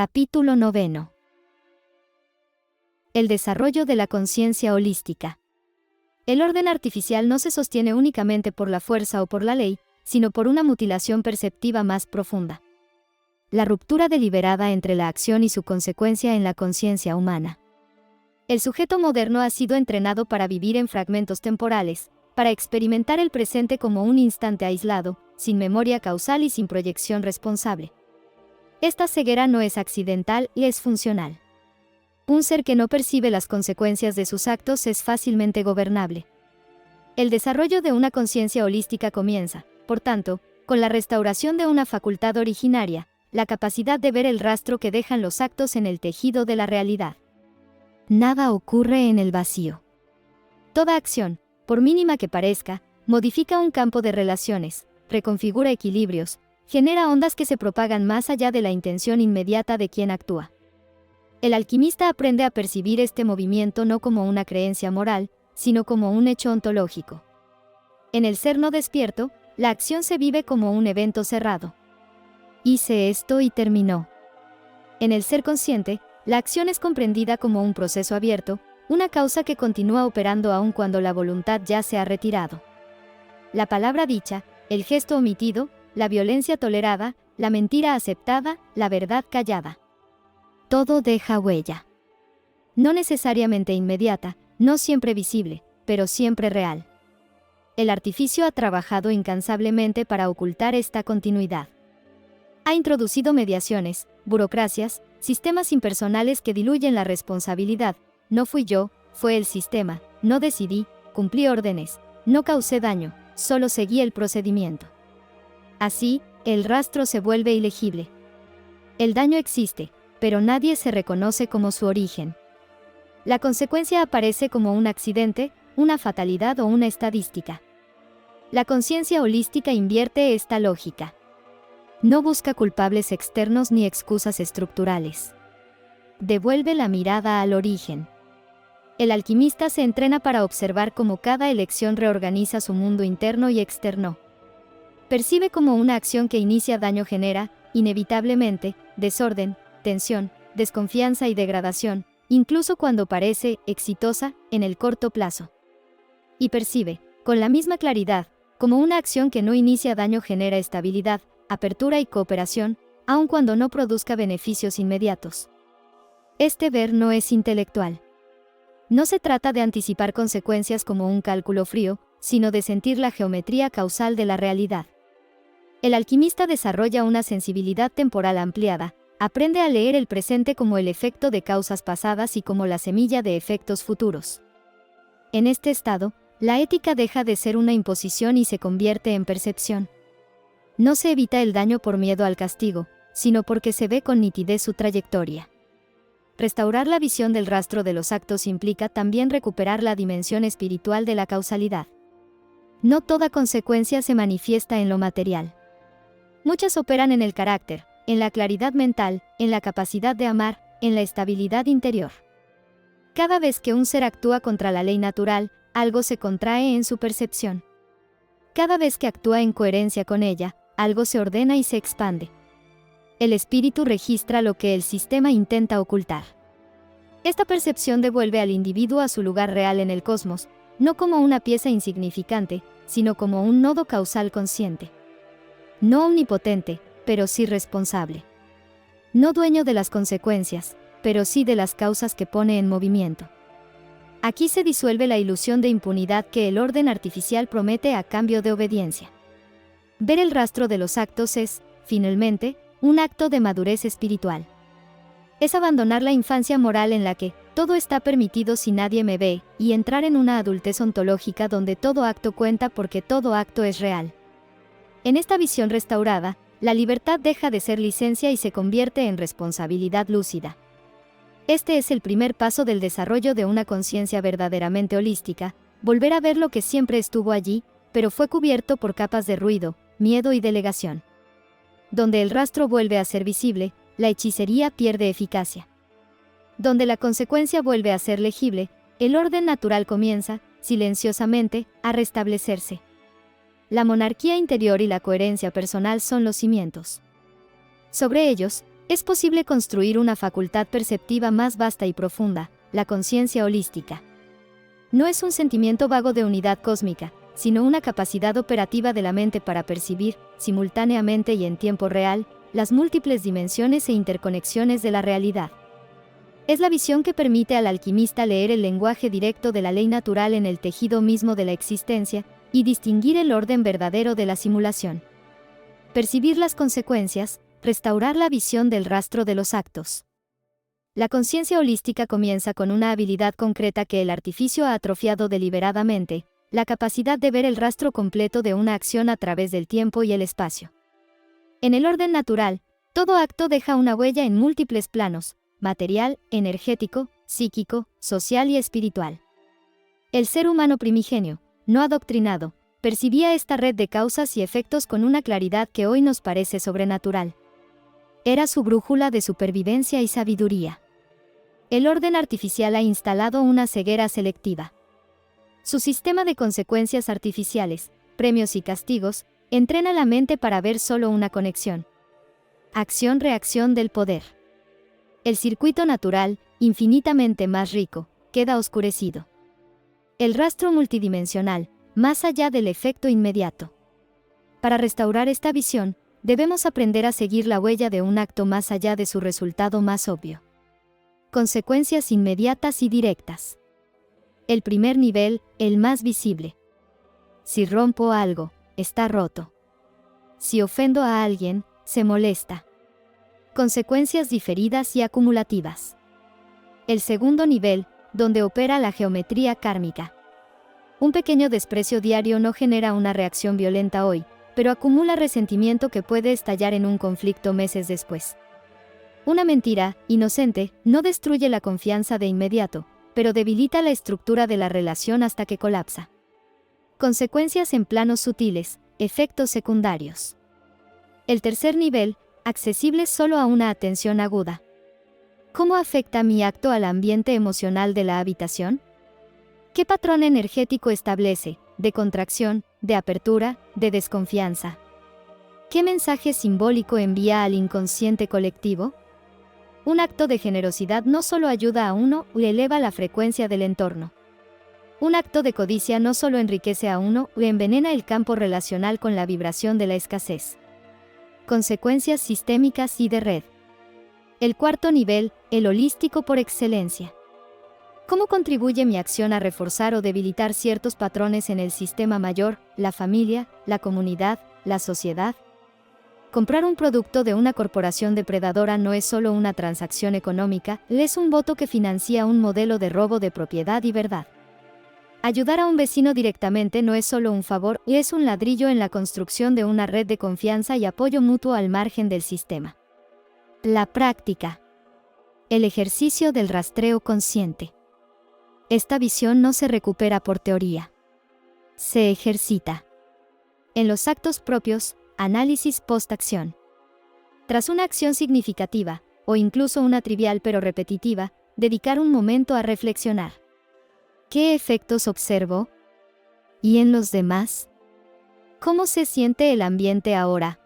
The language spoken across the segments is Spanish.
Capítulo 9. El desarrollo de la conciencia holística. El orden artificial no se sostiene únicamente por la fuerza o por la ley, sino por una mutilación perceptiva más profunda. La ruptura deliberada entre la acción y su consecuencia en la conciencia humana. El sujeto moderno ha sido entrenado para vivir en fragmentos temporales, para experimentar el presente como un instante aislado, sin memoria causal y sin proyección responsable. Esta ceguera no es accidental y es funcional. Un ser que no percibe las consecuencias de sus actos es fácilmente gobernable. El desarrollo de una conciencia holística comienza, por tanto, con la restauración de una facultad originaria, la capacidad de ver el rastro que dejan los actos en el tejido de la realidad. Nada ocurre en el vacío. Toda acción, por mínima que parezca, modifica un campo de relaciones, reconfigura equilibrios, genera ondas que se propagan más allá de la intención inmediata de quien actúa. El alquimista aprende a percibir este movimiento no como una creencia moral, sino como un hecho ontológico. En el ser no despierto, la acción se vive como un evento cerrado. Hice esto y terminó. En el ser consciente, la acción es comprendida como un proceso abierto, una causa que continúa operando aun cuando la voluntad ya se ha retirado. La palabra dicha, el gesto omitido, la violencia tolerada, la mentira aceptada, la verdad callada. Todo deja huella. No necesariamente inmediata, no siempre visible, pero siempre real. El artificio ha trabajado incansablemente para ocultar esta continuidad. Ha introducido mediaciones, burocracias, sistemas impersonales que diluyen la responsabilidad. No fui yo, fue el sistema, no decidí, cumplí órdenes, no causé daño, solo seguí el procedimiento. Así, el rastro se vuelve ilegible. El daño existe, pero nadie se reconoce como su origen. La consecuencia aparece como un accidente, una fatalidad o una estadística. La conciencia holística invierte esta lógica. No busca culpables externos ni excusas estructurales. Devuelve la mirada al origen. El alquimista se entrena para observar cómo cada elección reorganiza su mundo interno y externo. Percibe cómo una acción que inicia daño genera, inevitablemente, desorden, tensión, desconfianza y degradación, incluso cuando parece exitosa en el corto plazo. Y percibe, con la misma claridad, cómo una acción que no inicia daño genera estabilidad, apertura y cooperación, aun cuando no produzca beneficios inmediatos. Este ver no es intelectual. No se trata de anticipar consecuencias como un cálculo frío, sino de sentir la geometría causal de la realidad. El alquimista desarrolla una sensibilidad temporal ampliada, aprende a leer el presente como el efecto de causas pasadas y como la semilla de efectos futuros. En este estado, la ética deja de ser una imposición y se convierte en percepción. No se evita el daño por miedo al castigo, sino porque se ve con nitidez su trayectoria. Restaurar la visión del rastro de los actos implica también recuperar la dimensión espiritual de la causalidad. No toda consecuencia se manifiesta en lo material. Muchas operan en el carácter, en la claridad mental, en la capacidad de amar, en la estabilidad interior. Cada vez que un ser actúa contra la ley natural, algo se contrae en su percepción. Cada vez que actúa en coherencia con ella, algo se ordena y se expande. El espíritu registra lo que el sistema intenta ocultar. Esta percepción devuelve al individuo a su lugar real en el cosmos, no como una pieza insignificante, sino como un nodo causal consciente. No omnipotente, pero sí responsable. No dueño de las consecuencias, pero sí de las causas que pone en movimiento. Aquí se disuelve la ilusión de impunidad que el orden artificial promete a cambio de obediencia. Ver el rastro de los actos es, finalmente, un acto de madurez espiritual. Es abandonar la infancia moral en la que todo está permitido si nadie me ve, y entrar en una adultez ontológica donde todo acto cuenta porque todo acto es real. En esta visión restaurada, la libertad deja de ser licencia y se convierte en responsabilidad lúcida. Este es el primer paso del desarrollo de una conciencia verdaderamente holística, volver a ver lo que siempre estuvo allí, pero fue cubierto por capas de ruido, miedo y delegación. Donde el rastro vuelve a ser visible, la hechicería pierde eficacia. Donde la consecuencia vuelve a ser legible, el orden natural comienza, silenciosamente, a restablecerse. La monarquía interior y la coherencia personal son los cimientos. Sobre ellos, es posible construir una facultad perceptiva más vasta y profunda, la conciencia holística. No es un sentimiento vago de unidad cósmica, sino una capacidad operativa de la mente para percibir, simultáneamente y en tiempo real, las múltiples dimensiones e interconexiones de la realidad. Es la visión que permite al alquimista leer el lenguaje directo de la ley natural en el tejido mismo de la existencia, y distinguir el orden verdadero de la simulación. Percibir las consecuencias, restaurar la visión del rastro de los actos. La conciencia holística comienza con una habilidad concreta que el artificio ha atrofiado deliberadamente, la capacidad de ver el rastro completo de una acción a través del tiempo y el espacio. En el orden natural, todo acto deja una huella en múltiples planos: material, energético, psíquico, social y espiritual. El ser humano primigenio, no adoctrinado, percibía esta red de causas y efectos con una claridad que hoy nos parece sobrenatural. Era su brújula de supervivencia y sabiduría. El orden artificial ha instalado una ceguera selectiva. Su sistema de consecuencias artificiales, premios y castigos, entrena la mente para ver solo una conexión. Acción-reacción del poder. El circuito natural, infinitamente más rico, queda oscurecido. El rastro multidimensional, más allá del efecto inmediato. Para restaurar esta visión, debemos aprender a seguir la huella de un acto más allá de su resultado más obvio. Consecuencias inmediatas y directas. El primer nivel, el más visible. Si rompo algo, está roto. Si ofendo a alguien, se molesta. Consecuencias diferidas y acumulativas. El segundo nivel, donde opera la geometría kármica. Un pequeño desprecio diario no genera una reacción violenta hoy, pero acumula resentimiento que puede estallar en un conflicto meses después. Una mentira, inocente, no destruye la confianza de inmediato, pero debilita la estructura de la relación hasta que colapsa. Consecuencias en planos sutiles, efectos secundarios. El tercer nivel, accesible solo a una atención aguda. ¿Cómo afecta mi acto al ambiente emocional de la habitación? ¿Qué patrón energético establece, de contracción, de apertura, de desconfianza? ¿Qué mensaje simbólico envía al inconsciente colectivo? Un acto de generosidad no solo ayuda a uno y eleva la frecuencia del entorno. Un acto de codicia no solo enriquece a uno y envenena el campo relacional con la vibración de la escasez. Consecuencias sistémicas y de red. El cuarto nivel, el holístico por excelencia. ¿Cómo contribuye mi acción a reforzar o debilitar ciertos patrones en el sistema mayor, la familia, la comunidad, la sociedad? Comprar un producto de una corporación depredadora no es solo una transacción económica, es un voto que financia un modelo de robo de propiedad y verdad. Ayudar a un vecino directamente no es solo un favor, es un ladrillo en la construcción de una red de confianza y apoyo mutuo al margen del sistema. La práctica. El ejercicio del rastreo consciente. Esta visión no se recupera por teoría. Se ejercita. En los actos propios, análisis post-acción. Tras una acción significativa, o incluso una trivial pero repetitiva, dedicar un momento a reflexionar. ¿Qué efectos observo? ¿Y en los demás? ¿Cómo se siente el ambiente ahora?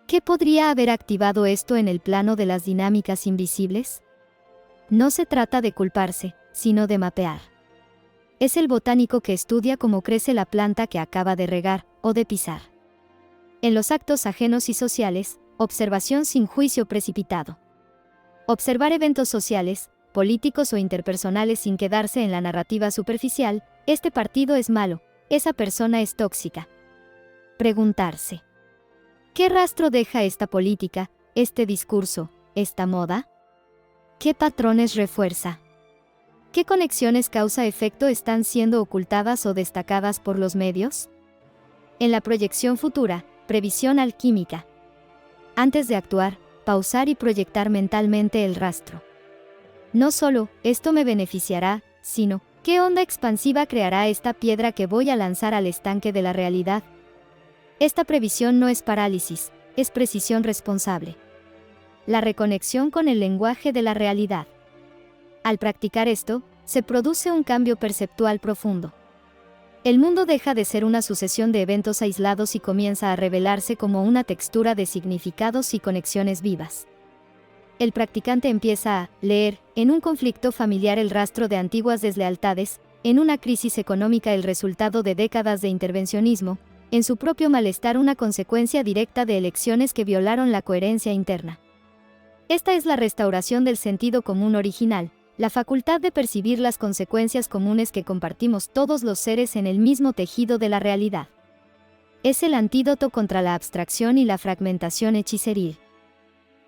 ¿Qué podría haber activado esto en el plano de las dinámicas invisibles? No se trata de culparse, sino de mapear. Es el botánico que estudia cómo crece la planta que acaba de regar, o de pisar. En los actos ajenos y sociales, observación sin juicio precipitado. Observar eventos sociales, políticos o interpersonales sin quedarse en la narrativa superficial: este partido es malo, esa persona es tóxica. Preguntarse: ¿qué rastro deja esta política, este discurso, esta moda? ¿Qué patrones refuerza? ¿Qué conexiones causa-efecto están siendo ocultadas o destacadas por los medios? En la proyección futura, previsión alquímica. Antes de actuar, pausar y proyectar mentalmente el rastro. No solo, esto me beneficiará, sino, ¿qué onda expansiva creará esta piedra que voy a lanzar al estanque de la realidad? Esta previsión no es parálisis, es precisión responsable. La reconexión con el lenguaje de la realidad. Al practicar esto, se produce un cambio perceptual profundo. El mundo deja de ser una sucesión de eventos aislados y comienza a revelarse como una textura de significados y conexiones vivas. el practicante empieza a leer, en un conflicto familiar el rastro de antiguas deslealtades, en una crisis económica el resultado de décadas de intervencionismo, en su propio malestar una consecuencia directa de elecciones que violaron la coherencia interna. Esta es la restauración del sentido común original, la facultad de percibir las consecuencias comunes que compartimos todos los seres en el mismo tejido de la realidad. Es el antídoto contra la abstracción y la fragmentación hechiceril.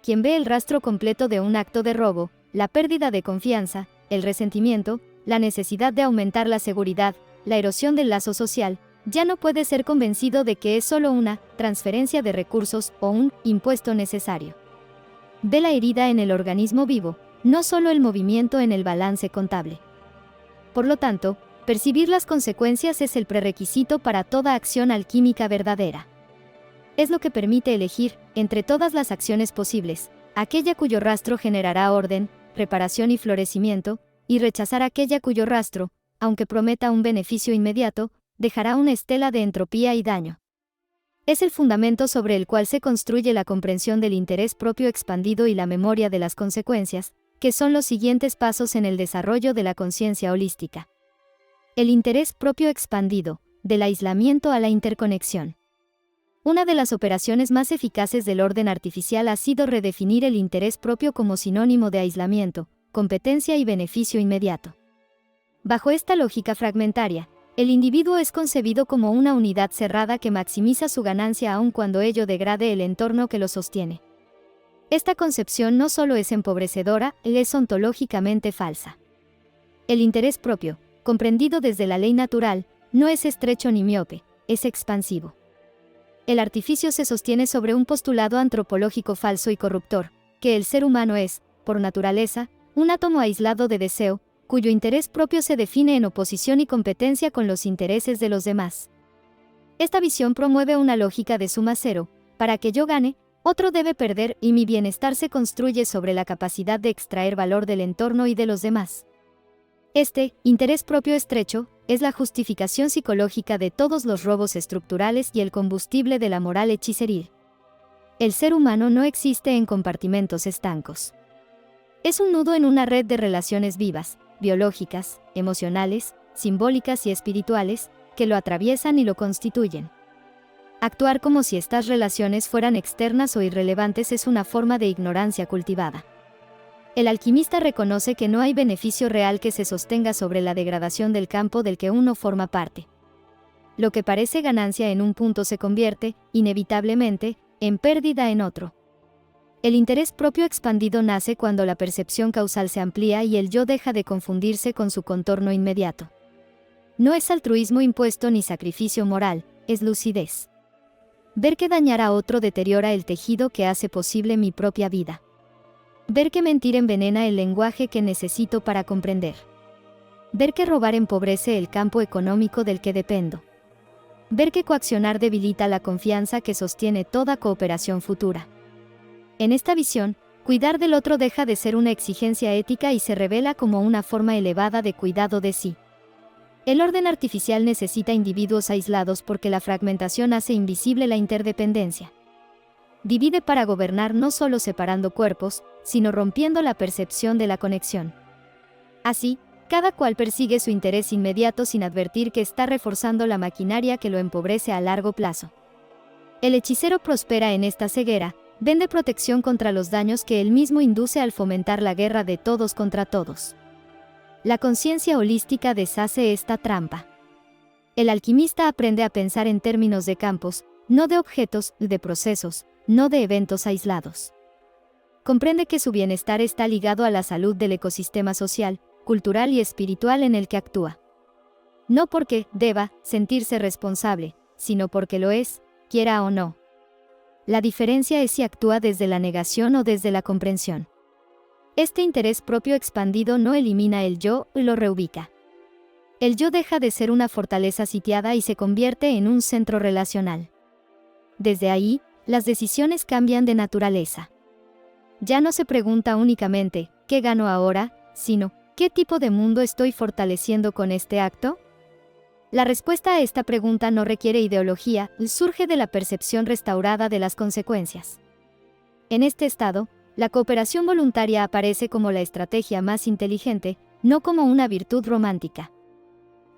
Quien ve el rastro completo de un acto de robo, la pérdida de confianza, el resentimiento, la necesidad de aumentar la seguridad, la erosión del lazo social, ya no puede ser convencido de que es solo una transferencia de recursos o un impuesto necesario. Ve la herida en el organismo vivo, no solo el movimiento en el balance contable. Por lo tanto, percibir las consecuencias es el prerequisito para toda acción alquímica verdadera. Es lo que permite elegir, entre todas las acciones posibles, aquella cuyo rastro generará orden, reparación y florecimiento, y rechazar aquella cuyo rastro, aunque prometa un beneficio inmediato, dejará una estela de entropía y daño. Es el fundamento sobre el cual se construye la comprensión del interés propio expandido y la memoria de las consecuencias, que son los siguientes pasos en el desarrollo de la conciencia holística. El interés propio expandido, del aislamiento a la interconexión. Una de las operaciones más eficaces del orden artificial ha sido redefinir el interés propio como sinónimo de aislamiento, competencia y beneficio inmediato. Bajo esta lógica fragmentaria, el individuo es concebido como una unidad cerrada que maximiza su ganancia aun cuando ello degrade el entorno que lo sostiene. Esta concepción no solo es empobrecedora, es ontológicamente falsa. El interés propio, comprendido desde la ley natural, no es estrecho ni miope, es expansivo. El artificio se sostiene sobre un postulado antropológico falso y corruptor, que el ser humano es, por naturaleza, un átomo aislado de deseo, cuyo interés propio se define en oposición y competencia con los intereses de los demás. Esta visión promueve una lógica de suma cero: para que yo gane, otro debe perder, y mi bienestar se construye sobre la capacidad de extraer valor del entorno y de los demás. Este interés propio estrecho es la justificación psicológica de todos los robos estructurales y el combustible de la moral hechiceril. El ser humano no existe en compartimentos estancos. Es un nudo en una red de relaciones vivas, biológicas, emocionales, simbólicas y espirituales, que lo atraviesan y lo constituyen. Actuar como si estas relaciones fueran externas o irrelevantes es una forma de ignorancia cultivada. El alquimista reconoce que no hay beneficio real que se sostenga sobre la degradación del campo del que uno forma parte. Lo que parece ganancia en un punto se convierte, inevitablemente, en pérdida en otro. El interés propio expandido nace cuando la percepción causal se amplía y el yo deja de confundirse con su contorno inmediato. No es altruismo impuesto ni sacrificio moral, es lucidez. Ver que dañar a otro deteriora el tejido que hace posible mi propia vida. Ver que mentir envenena el lenguaje que necesito para comprender. Ver que robar empobrece el campo económico del que dependo. Ver que coaccionar debilita la confianza que sostiene toda cooperación futura. En esta visión, cuidar del otro deja de ser una exigencia ética y se revela como una forma elevada de cuidado de sí. El orden artificial necesita individuos aislados porque la fragmentación hace invisible la interdependencia. Divide para gobernar no solo separando cuerpos, sino rompiendo la percepción de la conexión. Así, cada cual persigue su interés inmediato sin advertir que está reforzando la maquinaria que lo empobrece a largo plazo. El hechicero prospera en esta ceguera, vende protección contra los daños que él mismo induce al fomentar la guerra de todos contra todos. La conciencia holística deshace esta trampa. El alquimista aprende a pensar en términos de campos, no de objetos, de procesos, no de eventos aislados. Comprende que su bienestar está ligado a la salud del ecosistema social, cultural y espiritual en el que actúa. No porque deba sentirse responsable, sino porque lo es, quiera o no. La diferencia es si actúa desde la negación o desde la comprensión. Este interés propio expandido no elimina el yo, lo reubica. El yo deja de ser una fortaleza sitiada y se convierte en un centro relacional. Desde ahí, las decisiones cambian de naturaleza. Ya no se pregunta únicamente, ¿qué gano ahora?, sino, ¿qué tipo de mundo estoy fortaleciendo con este acto? La respuesta a esta pregunta no requiere ideología, surge de la percepción restaurada de las consecuencias. En este estado, La cooperación voluntaria aparece como la estrategia más inteligente, no como una virtud romántica.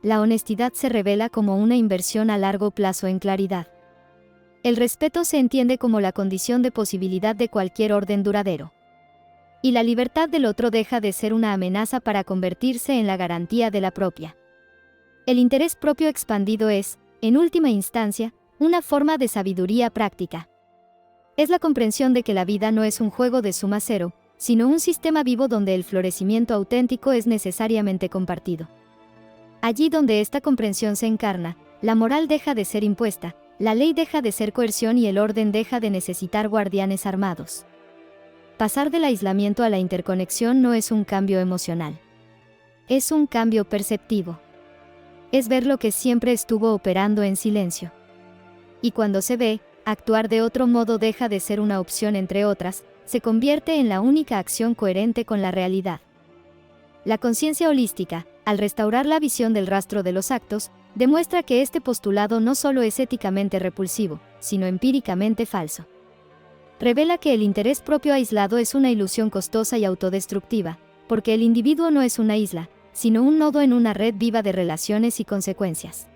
La honestidad se revela como una inversión a largo plazo en claridad. El respeto se entiende como la condición de posibilidad de cualquier orden duradero. Y la libertad del otro deja de ser una amenaza para convertirse en la garantía de la propia. El interés propio expandido es, en última instancia, una forma de sabiduría práctica. Es la comprensión de que la vida no es un juego de suma cero, sino un sistema vivo donde el florecimiento auténtico es necesariamente compartido. Allí donde esta comprensión se encarna, la moral deja de ser impuesta, la ley deja de ser coerción y el orden deja de necesitar guardianes armados. Pasar del aislamiento a la interconexión no es un cambio emocional. Es un cambio perceptivo. Es ver lo que siempre estuvo operando en silencio. Y cuando se ve, actuar de otro modo deja de ser una opción entre otras, se convierte en la única acción coherente con la realidad. La conciencia holística, al restaurar la visión del rastro de los actos, demuestra que este postulado no solo es éticamente repulsivo, sino empíricamente falso. Revela que el interés propio aislado es una ilusión costosa y autodestructiva, porque el individuo no es una isla, sino un nodo en una red viva de relaciones y consecuencias.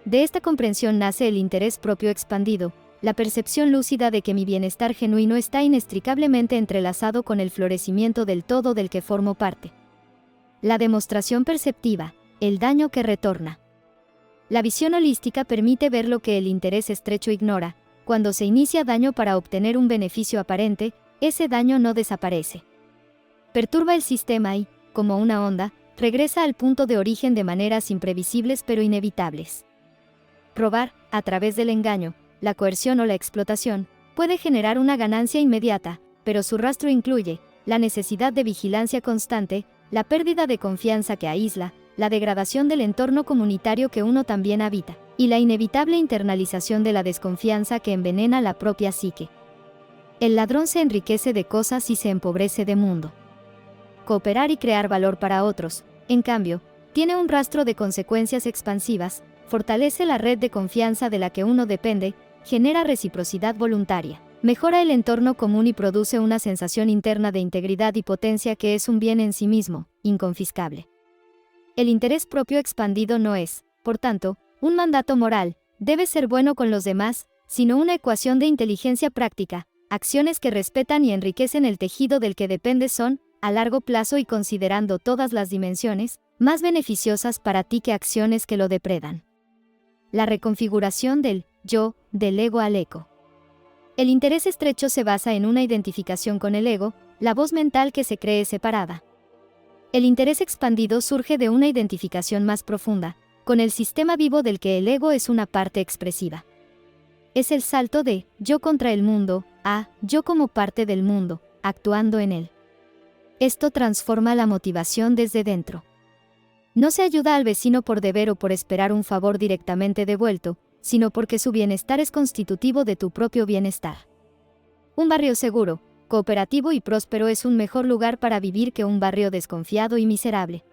De esta comprensión nace el interés propio expandido, la percepción lúcida de que mi bienestar genuino está inextricablemente entrelazado con el florecimiento del todo del que formo parte. La demostración perceptiva, el daño que retorna. La visión holística permite ver lo que el interés estrecho ignora. Cuando se inicia daño para obtener un beneficio aparente, ese daño no desaparece. Perturba el sistema y, como una onda, regresa al punto de origen de maneras imprevisibles pero inevitables. Probar, a través del engaño, la coerción o la explotación, puede generar una ganancia inmediata, pero su rastro incluye la necesidad de vigilancia constante, la pérdida de confianza que aísla, la degradación del entorno comunitario que uno también habita, y la inevitable internalización de la desconfianza que envenena la propia psique. El ladrón se enriquece de cosas y se empobrece de mundo. Cooperar y crear valor para otros, en cambio, tiene un rastro de consecuencias expansivas, fortalece la red de confianza de la que uno depende, genera reciprocidad voluntaria, mejora el entorno común y produce una sensación interna de integridad y potencia que es un bien en sí mismo, inconfiscable. El interés propio expandido no es, por tanto, un mandato moral, debe ser bueno con los demás, sino una ecuación de inteligencia práctica, acciones que respetan y enriquecen el tejido del que depende son, a largo plazo y considerando todas las dimensiones, más beneficiosas para ti que acciones que lo depredan. La reconfiguración del yo, del ego al eco. El interés estrecho se basa en una identificación con el ego, la voz mental que se cree separada. El interés expandido surge de una identificación más profunda, con el sistema vivo del que el ego es una parte expresiva. Es el salto de yo contra el mundo a yo como parte del mundo, actuando en él. Esto transforma la motivación desde dentro. No se ayuda al vecino por deber o por esperar un favor directamente devuelto, sino porque su bienestar es constitutivo de tu propio bienestar. Un barrio seguro, cooperativo y próspero es un mejor lugar para vivir que un barrio desconfiado y miserable.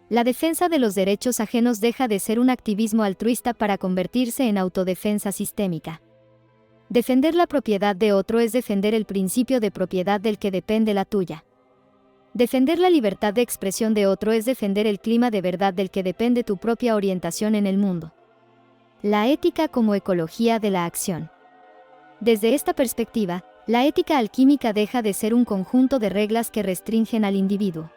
La defensa de los derechos ajenos deja de ser un activismo altruista para convertirse en autodefensa sistémica. Defender la propiedad de otro es defender el principio de propiedad del que depende la tuya. Defender la libertad de expresión de otro es defender el clima de verdad del que depende tu propia orientación en el mundo. La ética como ecología de la acción. Desde esta perspectiva, la ética alquímica deja de ser un conjunto de reglas que restringen al individuo.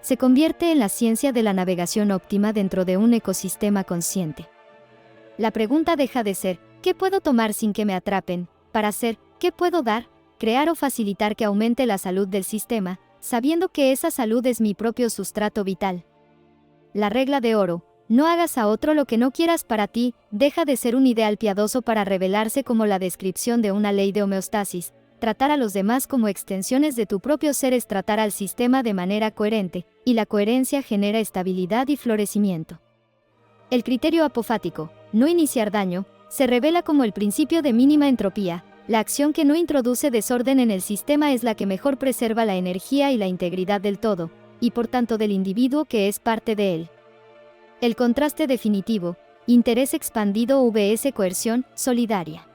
Se convierte en la ciencia de la navegación óptima dentro de un ecosistema consciente. La pregunta deja de ser, ¿qué puedo tomar sin que me atrapen?, para ser, ¿qué puedo dar, crear o facilitar que aumente la salud del sistema, sabiendo que esa salud es mi propio sustrato vital? La regla de oro, no hagas a otro lo que no quieras para ti, deja de ser un ideal piadoso para revelarse como la descripción de una ley de homeostasis. Tratar a los demás como extensiones de tu propio ser es tratar al sistema de manera coherente, y la coherencia genera estabilidad y florecimiento. El criterio apofático, no iniciar daño, se revela como el principio de mínima entropía. La acción que no introduce desorden en el sistema es la que mejor preserva la energía y la integridad del todo, y por tanto del individuo que es parte de él. El contraste definitivo, interés expandido vs coerción solidaria.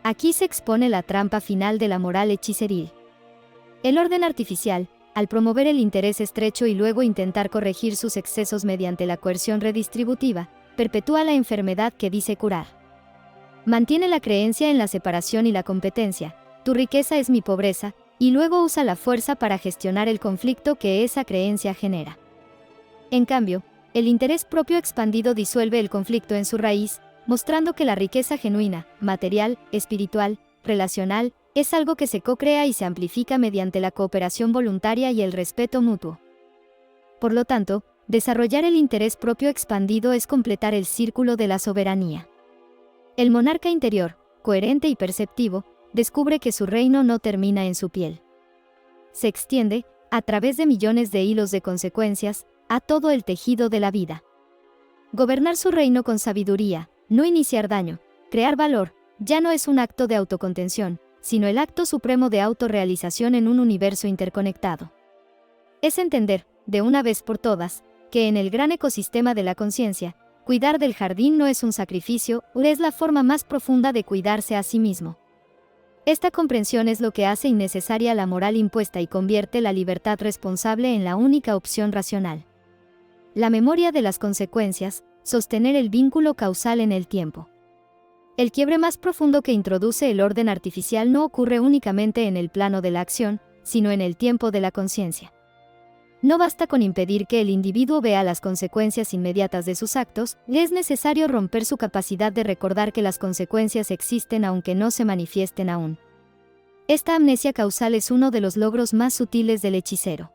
Aquí se expone la trampa final de la moral hechiceril. El orden artificial, al promover el interés estrecho y luego intentar corregir sus excesos mediante la coerción redistributiva, perpetúa la enfermedad que dice curar. Mantiene la creencia en la separación y la competencia, tu riqueza es mi pobreza, y luego usa la fuerza para gestionar el conflicto que esa creencia genera. En cambio, el interés propio expandido disuelve el conflicto en su raíz, mostrando que la riqueza genuina, material, espiritual, relacional, es algo que se co-crea y se amplifica mediante la cooperación voluntaria y el respeto mutuo. Por lo tanto, desarrollar el interés propio expandido es completar el círculo de la soberanía. El monarca interior, coherente y perceptivo, descubre que su reino no termina en su piel. Se extiende, a través de millones de hilos de consecuencias, a todo el tejido de la vida. Gobernar su reino con sabiduría, no iniciar daño, crear valor, ya no es un acto de autocontención, sino el acto supremo de autorrealización en un universo interconectado. Es entender, de una vez por todas, que en el gran ecosistema de la conciencia, cuidar del jardín no es un sacrificio, es la forma más profunda de cuidarse a sí mismo. Esta comprensión es lo que hace innecesaria la moral impuesta y convierte la libertad responsable en la única opción racional. La memoria de las consecuencias, sostener el vínculo causal en el tiempo. El quiebre más profundo que introduce el orden artificial no ocurre únicamente en el plano de la acción, sino en el tiempo de la conciencia. No basta con impedir que el individuo vea las consecuencias inmediatas de sus actos, le es necesario romper su capacidad de recordar que las consecuencias existen aunque no se manifiesten aún. Esta amnesia causal es uno de los logros más sutiles del hechicero.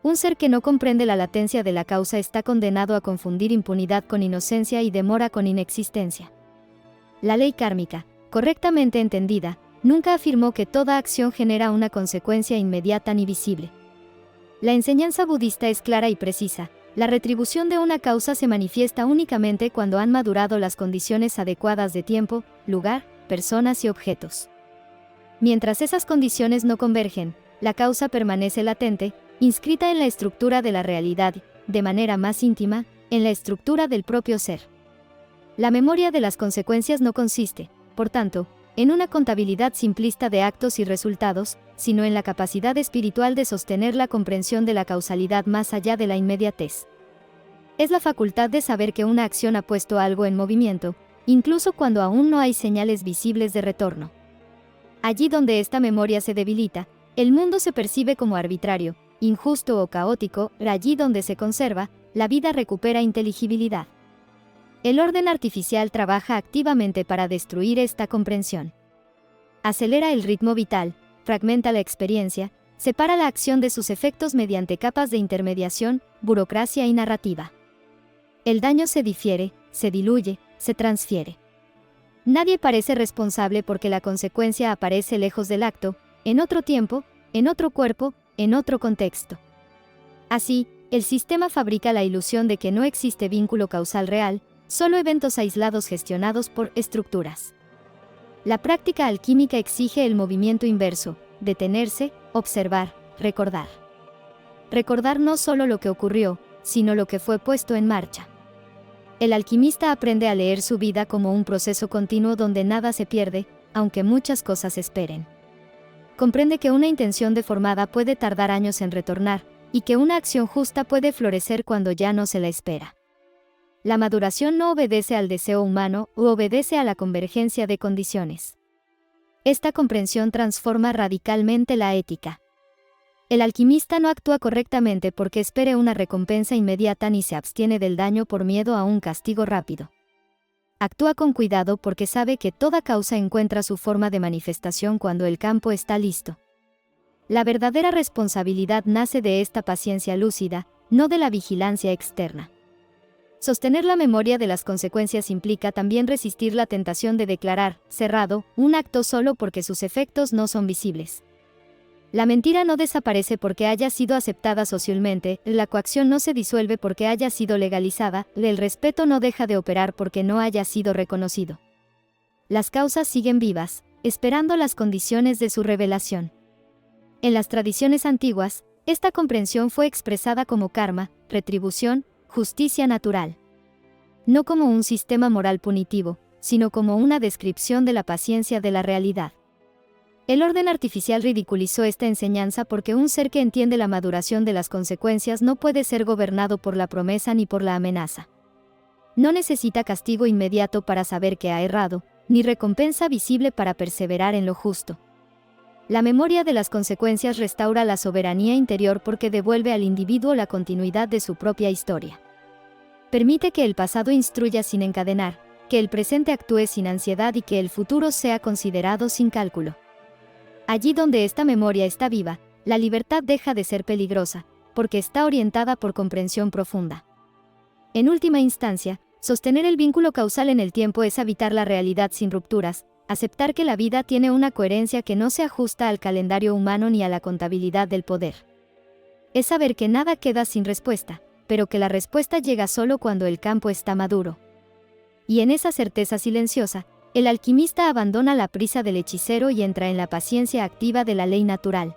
Un ser que no comprende la latencia de la causa está condenado a confundir impunidad con inocencia y demora con inexistencia. La ley kármica, correctamente entendida, nunca afirmó que toda acción genera una consecuencia inmediata ni visible. La enseñanza budista es clara y precisa: la retribución de una causa se manifiesta únicamente cuando han madurado las condiciones adecuadas de tiempo, lugar, personas y objetos. Mientras esas condiciones no convergen, la causa permanece latente, inscrita en la estructura de la realidad, de manera más íntima, en la estructura del propio ser. La memoria de las consecuencias no consiste, por tanto, en una contabilidad simplista de actos y resultados, sino en la capacidad espiritual de sostener la comprensión de la causalidad más allá de la inmediatez. Es la facultad de saber que una acción ha puesto algo en movimiento, incluso cuando aún no hay señales visibles de retorno. Allí donde esta memoria se debilita, el mundo se percibe como arbitrario, injusto o caótico, allí donde se conserva, la vida recupera inteligibilidad. El orden artificial trabaja activamente para destruir esta comprensión. Acelera el ritmo vital, fragmenta la experiencia, separa la acción de sus efectos mediante capas de intermediación, burocracia y narrativa. El daño se difiere, se diluye, se transfiere. Nadie parece responsable porque la consecuencia aparece lejos del acto, en otro tiempo, en otro cuerpo, en otro contexto. Así, el sistema fabrica la ilusión de que no existe vínculo causal real, solo eventos aislados gestionados por estructuras. La práctica alquímica exige el movimiento inverso: detenerse, observar, recordar. Recordar no solo lo que ocurrió, sino lo que fue puesto en marcha. El alquimista aprende a leer su vida como un proceso continuo donde nada se pierde, aunque muchas cosas esperen. Comprende que una intención deformada puede tardar años en retornar, y que una acción justa puede florecer cuando ya no se la espera. La maduración no obedece al deseo humano, u obedece a la convergencia de condiciones. Esta comprensión transforma radicalmente la ética. El alquimista no actúa correctamente porque espere una recompensa inmediata ni se abstiene del daño por miedo a un castigo rápido. Actúa con cuidado porque sabe que toda causa encuentra su forma de manifestación cuando el campo está listo. La verdadera responsabilidad nace de esta paciencia lúcida, no de la vigilancia externa. Sostener la memoria de las consecuencias implica también resistir la tentación de declarar cerrado un acto solo porque sus efectos no son visibles. La mentira no desaparece porque haya sido aceptada socialmente, la coacción no se disuelve porque haya sido legalizada, el respeto no deja de operar porque no haya sido reconocido. Las causas siguen vivas, esperando las condiciones de su revelación. En las tradiciones antiguas, esta comprensión fue expresada como karma, retribución, justicia natural. No como un sistema moral punitivo, sino como una descripción de la paciencia de la realidad. El orden artificial ridiculizó esta enseñanza porque un ser que entiende la maduración de las consecuencias no puede ser gobernado por la promesa ni por la amenaza. No necesita castigo inmediato para saber que ha errado, ni recompensa visible para perseverar en lo justo. La memoria de las consecuencias restaura la soberanía interior porque devuelve al individuo la continuidad de su propia historia. Permite que el pasado instruya sin encadenar, que el presente actúe sin ansiedad y que el futuro sea considerado sin cálculo. Allí donde esta memoria está viva, la libertad deja de ser peligrosa, porque está orientada por comprensión profunda. En última instancia, sostener el vínculo causal en el tiempo es habitar la realidad sin rupturas, aceptar que la vida tiene una coherencia que no se ajusta al calendario humano ni a la contabilidad del poder. Es saber que nada queda sin respuesta, pero que la respuesta llega solo cuando el campo está maduro. Y en esa certeza silenciosa, el alquimista abandona la prisa del hechicero y entra en la paciencia activa de la ley natural.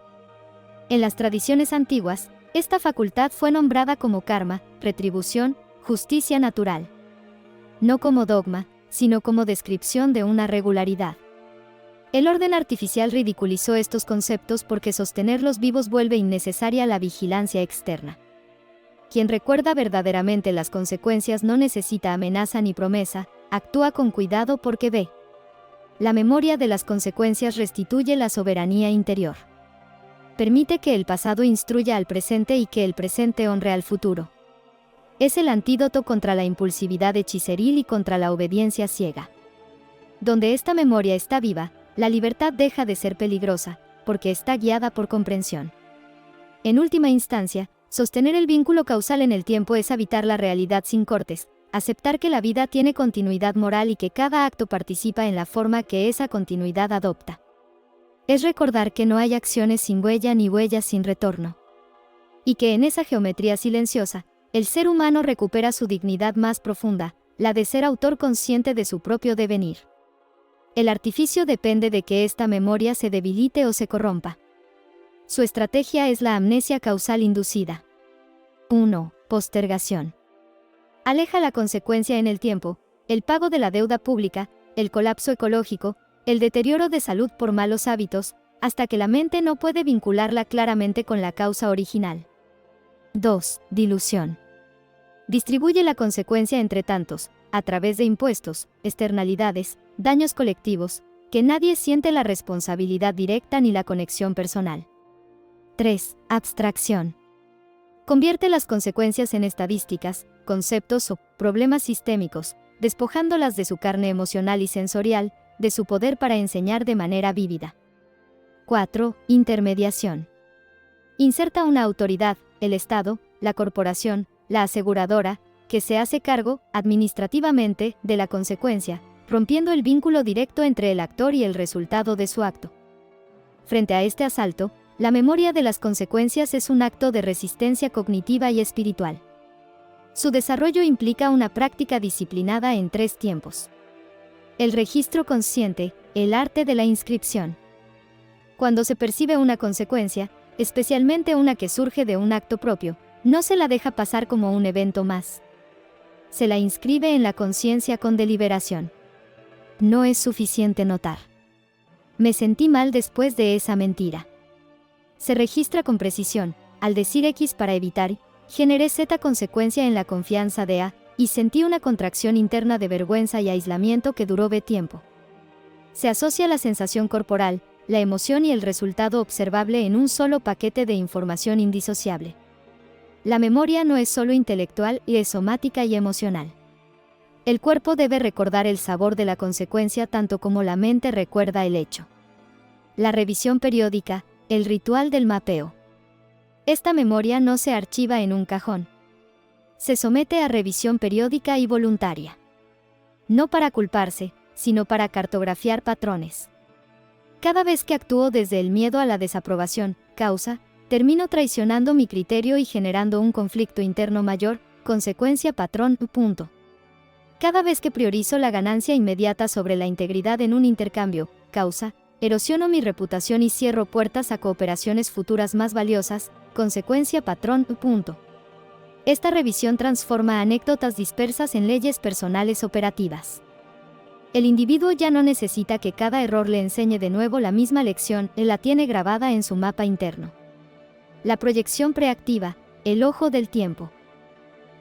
En las tradiciones antiguas, esta facultad fue nombrada como karma, retribución, justicia natural. No como dogma, sino como descripción de una regularidad. El orden artificial ridiculizó estos conceptos porque sostenerlos vivos vuelve innecesaria la vigilancia externa. Quien recuerda verdaderamente las consecuencias no necesita amenaza ni promesa, actúa con cuidado porque ve. La memoria de las consecuencias restituye la soberanía interior. Permite que el pasado instruya al presente y que el presente honre al futuro. Es el antídoto contra la impulsividad hechiceril y contra la obediencia ciega. Donde esta memoria está viva, la libertad deja de ser peligrosa, porque está guiada por comprensión. En última instancia, sostener el vínculo causal en el tiempo es habitar la realidad sin cortes, aceptar que la vida tiene continuidad moral y que cada acto participa en la forma que esa continuidad adopta. Es recordar que no hay acciones sin huella ni huellas sin retorno. Y que en esa geometría silenciosa, el ser humano recupera su dignidad más profunda, la de ser autor consciente de su propio devenir. El artificio depende de que esta memoria se debilite o se corrompa. Su estrategia es la amnesia causal inducida. 1. Postergación. Aleja la consecuencia en el tiempo, el pago de la deuda pública, el colapso ecológico, el deterioro de salud por malos hábitos, hasta que la mente no puede vincularla claramente con la causa original. 2. Dilución. Distribuye la consecuencia entre tantos, a través de impuestos, externalidades, daños colectivos, que nadie siente la responsabilidad directa ni la conexión personal. 3. Abstracción. Convierte las consecuencias en estadísticas, conceptos o problemas sistémicos, despojándolas de su carne emocional y sensorial, de su poder para enseñar de manera vívida. 4. Intermediación. Inserta una autoridad, el Estado, la corporación, la aseguradora, que se hace cargo, administrativamente, de la consecuencia, rompiendo el vínculo directo entre el actor y el resultado de su acto. Frente a este asalto, la memoria de las consecuencias es un acto de resistencia cognitiva y espiritual. Su desarrollo implica una práctica disciplinada en 3 tiempos. El registro consciente, el arte de la inscripción. Cuando se percibe una consecuencia, especialmente una que surge de un acto propio, no se la deja pasar como un evento más. Se la inscribe en la conciencia con deliberación. No es suficiente notar: me sentí mal después de esa mentira. Se registra con precisión: al decir X para evitar Y, generé Z consecuencia en la confianza de A, y sentí una contracción interna de vergüenza y aislamiento que duró B tiempo. Se asocia la sensación corporal, la emoción y el resultado observable en un solo paquete de información indisociable. La memoria no es solo intelectual, es somática y emocional. El cuerpo debe recordar el sabor de la consecuencia tanto como la mente recuerda el hecho. La revisión periódica, el ritual del mapeo. Esta memoria no se archiva en un cajón. Se somete a revisión periódica y voluntaria. No para culparse, sino para cartografiar patrones. Cada vez que actúo desde el miedo a la desaprobación, causa, termino traicionando mi criterio y generando un conflicto interno mayor, consecuencia patrón, punto. Cada vez que priorizo la ganancia inmediata sobre la integridad en un intercambio, causa, erosiono mi reputación y cierro puertas a cooperaciones futuras más valiosas, consecuencia patrón, punto. Esta revisión transforma anécdotas dispersas en leyes personales operativas. El individuo ya no necesita que cada error le enseñe de nuevo la misma lección, él la tiene grabada en su mapa interno. La proyección preactiva, el ojo del tiempo.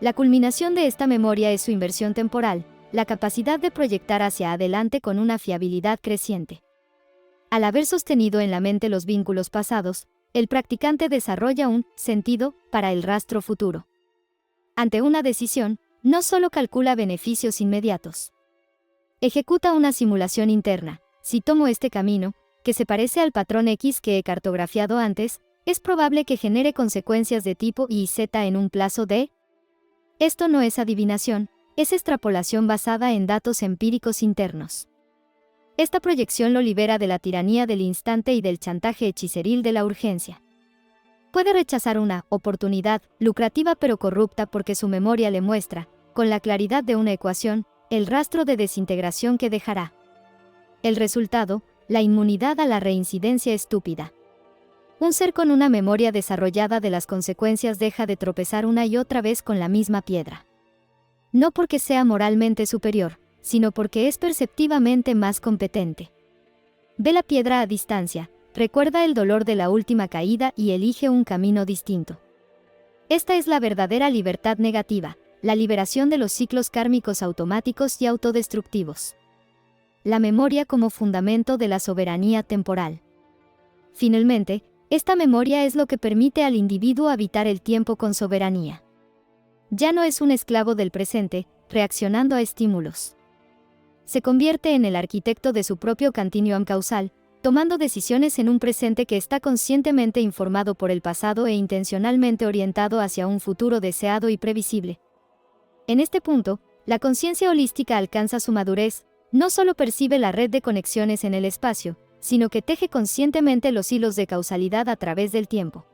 La culminación de esta memoria es su inversión temporal, la capacidad de proyectar hacia adelante con una fiabilidad creciente. Al haber sostenido en la mente los vínculos pasados, el practicante desarrolla un sentido para el rastro futuro. Ante una decisión, no solo calcula beneficios inmediatos. Ejecuta una simulación interna. Si tomo este camino, que se parece al patrón X que he cartografiado antes, es probable que genere consecuencias de tipo Y y Z en un plazo de... Esto no es adivinación, es extrapolación basada en datos empíricos internos. Esta proyección lo libera de la tiranía del instante y del chantaje hechiceril de la urgencia. Puede rechazar una oportunidad lucrativa pero corrupta porque su memoria le muestra, con la claridad de una ecuación, el rastro de desintegración que dejará. El resultado, la inmunidad a la reincidencia estúpida. Un ser con una memoria desarrollada de las consecuencias deja de tropezar una y otra vez con la misma piedra. No porque sea moralmente superior, sino porque es perceptivamente más competente. Ve la piedra a distancia, recuerda el dolor de la última caída y elige un camino distinto. Esta es la verdadera libertad negativa, la liberación de los ciclos kármicos automáticos y autodestructivos. La memoria como fundamento de la soberanía temporal. Finalmente, esta memoria es lo que permite al individuo habitar el tiempo con soberanía. Ya no es un esclavo del presente, reaccionando a estímulos. Se convierte en el arquitecto de su propio continuum causal, tomando decisiones en un presente que está conscientemente informado por el pasado e intencionalmente orientado hacia un futuro deseado y previsible. En este punto, la conciencia holística alcanza su madurez, no solo percibe la red de conexiones en el espacio, sino que teje conscientemente los hilos de causalidad a través del tiempo.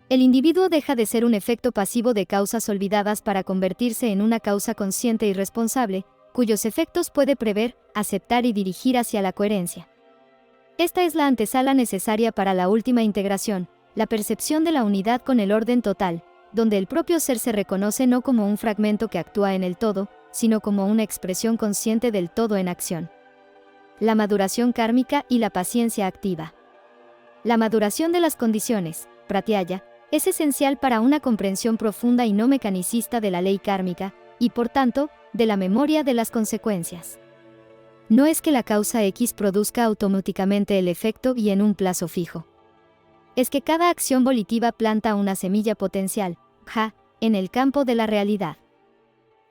El individuo deja de ser un efecto pasivo de causas olvidadas para convertirse en una causa consciente y responsable, cuyos efectos puede prever, aceptar y dirigir hacia la coherencia. Esta es la antesala necesaria para la última integración, la percepción de la unidad con el orden total, donde el propio ser se reconoce no como un fragmento que actúa en el todo, sino como una expresión consciente del todo en acción. La maduración kármica y la paciencia activa. La maduración de las condiciones, pratyaya, es esencial para una comprensión profunda y no mecanicista de la ley kármica, y por tanto, de la memoria de las consecuencias. No es que la causa X produzca automáticamente el efecto y en un plazo fijo. Es que cada acción volitiva planta una semilla potencial, en el campo de la realidad.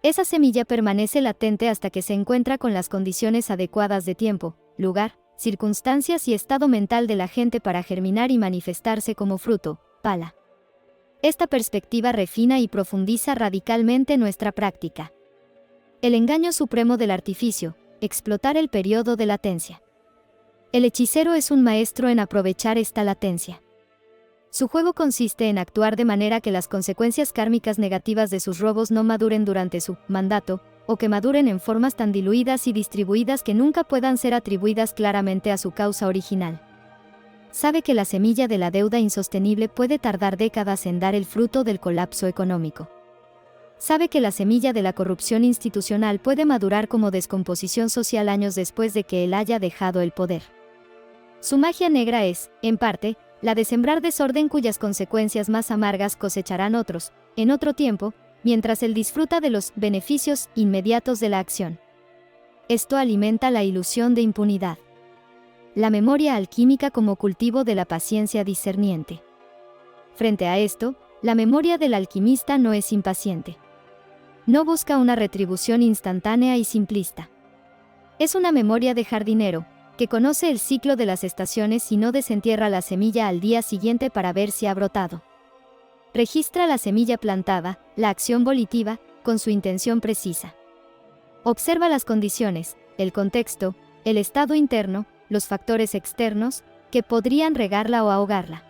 Esa semilla permanece latente hasta que se encuentra con las condiciones adecuadas de tiempo, lugar, circunstancias y estado mental de la gente para germinar y manifestarse como fruto, pala. Esta perspectiva refina y profundiza radicalmente nuestra práctica. El engaño supremo del artificio, explotar el periodo de latencia. El hechicero es un maestro en aprovechar esta latencia. Su juego consiste en actuar de manera que las consecuencias kármicas negativas de sus robos no maduren durante su mandato, o que maduren en formas tan diluidas y distribuidas que nunca puedan ser atribuidas claramente a su causa original. Sabe que la semilla de la deuda insostenible puede tardar décadas en dar el fruto del colapso económico. Sabe que la semilla de la corrupción institucional puede madurar como descomposición social años después de que él haya dejado el poder. Su magia negra es, en parte, la de sembrar desorden cuyas consecuencias más amargas cosecharán otros, en otro tiempo, mientras él disfruta de los beneficios inmediatos de la acción. Esto alimenta la ilusión de impunidad. La memoria alquímica como cultivo de la paciencia discerniente. Frente a esto, la memoria del alquimista no es impaciente. No busca una retribución instantánea y simplista. Es una memoria de jardinero, que conoce el ciclo de las estaciones y no desentierra la semilla al día siguiente para ver si ha brotado. Registra la semilla plantada, la acción volitiva, con su intención precisa. Observa las condiciones, el contexto, el estado interno, los factores externos, que podrían regarla o ahogarla.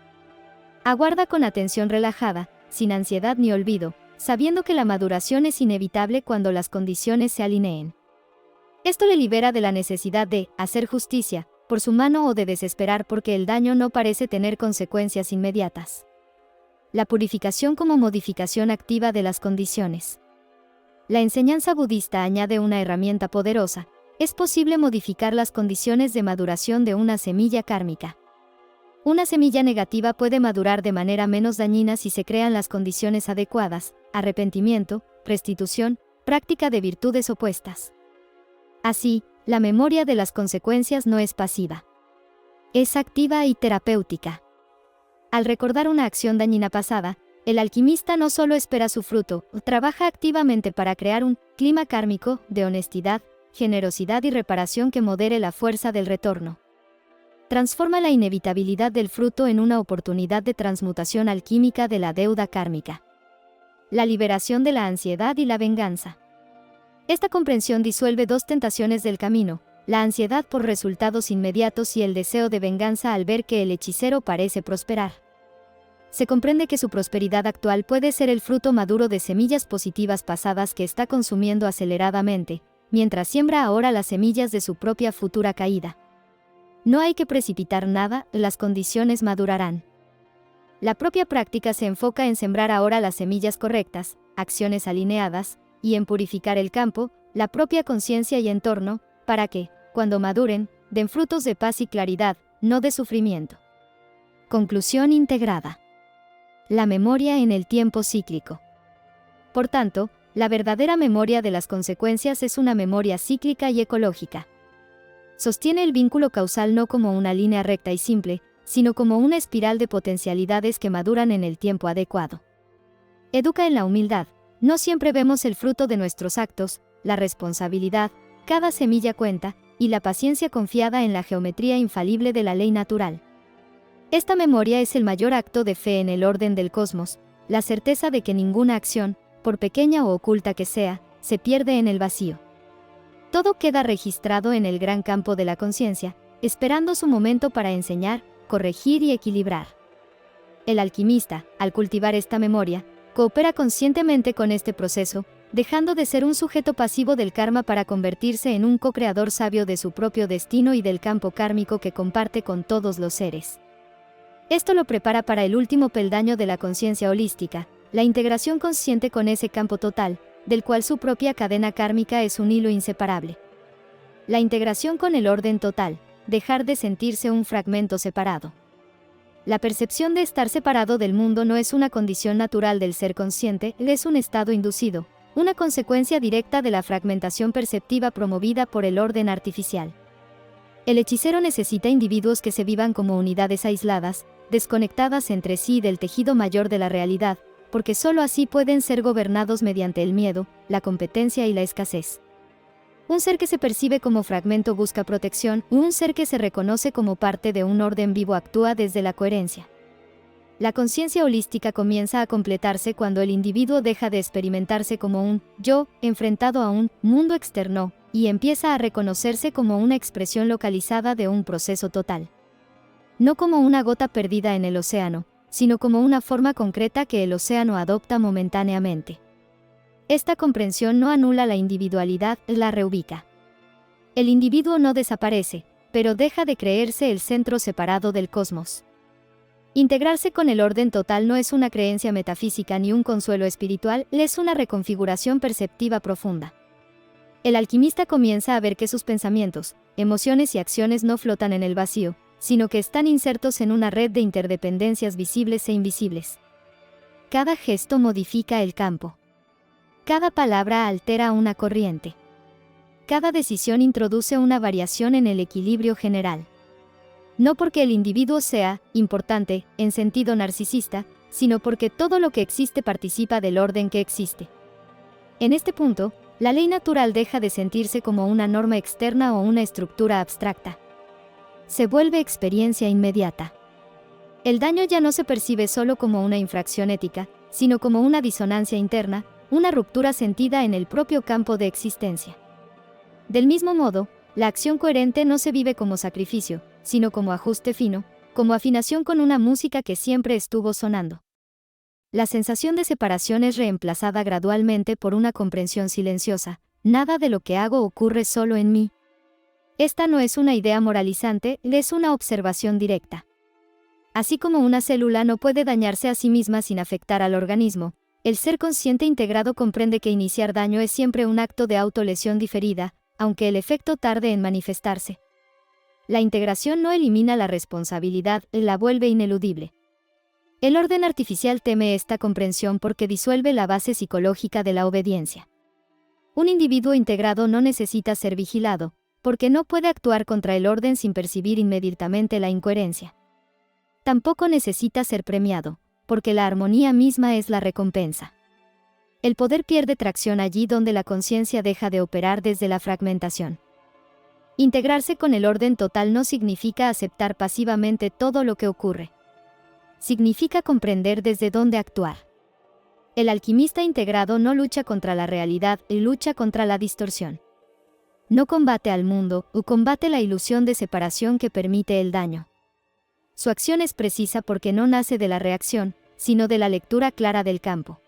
Aguarda con atención relajada, sin ansiedad ni olvido, sabiendo que la maduración es inevitable cuando las condiciones se alineen. Esto le libera de la necesidad de hacer justicia, por su mano o de desesperar porque el daño no parece tener consecuencias inmediatas. La purificación como modificación activa de las condiciones. La enseñanza budista añade una herramienta poderosa, es posible modificar las condiciones de maduración de una semilla kármica. Una semilla negativa puede madurar de manera menos dañina si se crean las condiciones adecuadas: arrepentimiento, restitución, práctica de virtudes opuestas. Así, la memoria de las consecuencias no es pasiva. Es activa y terapéutica. Al recordar una acción dañina pasada, el alquimista no solo espera su fruto, trabaja activamente para crear un clima kármico de honestidad, generosidad y reparación que modere la fuerza del retorno. Transforma la inevitabilidad del fruto en una oportunidad de transmutación alquímica de la deuda kármica. La liberación de la ansiedad y la venganza. Esta comprensión disuelve dos tentaciones del camino: la ansiedad por resultados inmediatos y el deseo de venganza al ver que el hechicero parece prosperar. Se comprende que su prosperidad actual puede ser el fruto maduro de semillas positivas pasadas que está consumiendo aceleradamente, mientras siembra ahora las semillas de su propia futura caída. No hay que precipitar nada, las condiciones madurarán. La propia práctica se enfoca en sembrar ahora las semillas correctas, acciones alineadas, y en purificar el campo, la propia conciencia y entorno, para que, cuando maduren, den frutos de paz y claridad, no de sufrimiento. Conclusión integrada. La memoria en el tiempo cíclico. Por tanto, la verdadera memoria de las consecuencias es una memoria cíclica y ecológica. Sostiene el vínculo causal no como una línea recta y simple, sino como una espiral de potencialidades que maduran en el tiempo adecuado. Educa en la humildad. No siempre vemos el fruto de nuestros actos, la responsabilidad, cada semilla cuenta, y la paciencia confiada en la geometría infalible de la ley natural. Esta memoria es el mayor acto de fe en el orden del cosmos, la certeza de que ninguna acción, por pequeña o oculta que sea, se pierde en el vacío. Todo queda registrado en el gran campo de la conciencia, esperando su momento para enseñar, corregir y equilibrar. El alquimista, al cultivar esta memoria, coopera conscientemente con este proceso, dejando de ser un sujeto pasivo del karma para convertirse en un co-creador sabio de su propio destino y del campo kármico que comparte con todos los seres. Esto lo prepara para el último peldaño de la conciencia holística, la integración consciente con ese campo total, del cual su propia cadena kármica es un hilo inseparable. La integración con el orden total, dejar de sentirse un fragmento separado. La percepción de estar separado del mundo no es una condición natural del ser consciente, es un estado inducido, una consecuencia directa de la fragmentación perceptiva promovida por el orden artificial. El hechicero necesita individuos que se vivan como unidades aisladas, desconectadas entre sí y del tejido mayor de la realidad, porque sólo así pueden ser gobernados mediante el miedo, la competencia y la escasez. Un ser que se percibe como fragmento busca protección, un ser que se reconoce como parte de un orden vivo actúa desde la coherencia. La conciencia holística comienza a completarse cuando el individuo deja de experimentarse como un yo enfrentado a un mundo externo, y empieza a reconocerse como una expresión localizada de un proceso total. No como una gota perdida en el océano, sino como una forma concreta que el océano adopta momentáneamente. Esta comprensión no anula la individualidad, la reubica. El individuo no desaparece, pero deja de creerse el centro separado del cosmos. Integrarse con el orden total no es una creencia metafísica ni un consuelo espiritual, es una reconfiguración perceptiva profunda. El alquimista comienza a ver que sus pensamientos, emociones y acciones no flotan en el vacío, sino que están insertos en una red de interdependencias visibles e invisibles. Cada gesto modifica el campo. Cada palabra altera una corriente. Cada decisión introduce una variación en el equilibrio general. No porque el individuo sea importante, en sentido narcisista, sino porque todo lo que existe participa del orden que existe. En este punto, la ley natural deja de sentirse como una norma externa o una estructura abstracta. Se vuelve experiencia inmediata. El daño ya no se percibe solo como una infracción ética, sino como una disonancia interna, una ruptura sentida en el propio campo de existencia. Del mismo modo, la acción coherente no se vive como sacrificio, sino como ajuste fino, como afinación con una música que siempre estuvo sonando. La sensación de separación es reemplazada gradualmente por una comprensión silenciosa: nada de lo que hago ocurre solo en mí. Esta no es una idea moralizante, es una observación directa. Así como una célula no puede dañarse a sí misma sin afectar al organismo, el ser consciente integrado comprende que iniciar daño es siempre un acto de autolesión diferida, aunque el efecto tarde en manifestarse. La integración no elimina la responsabilidad, la vuelve ineludible. El orden artificial teme esta comprensión porque disuelve la base psicológica de la obediencia. Un individuo integrado no necesita ser vigilado, porque no puede actuar contra el orden sin percibir inmediatamente la incoherencia. Tampoco necesita ser premiado, porque la armonía misma es la recompensa. El poder pierde tracción allí donde la conciencia deja de operar desde la fragmentación. Integrarse con el orden total no significa aceptar pasivamente todo lo que ocurre. Significa comprender desde dónde actuar. El alquimista integrado no lucha contra la realidad, lucha contra la distorsión. No combate al mundo, combate la ilusión de separación que permite el daño. Su acción es precisa porque no nace de la reacción, sino de la lectura clara del campo.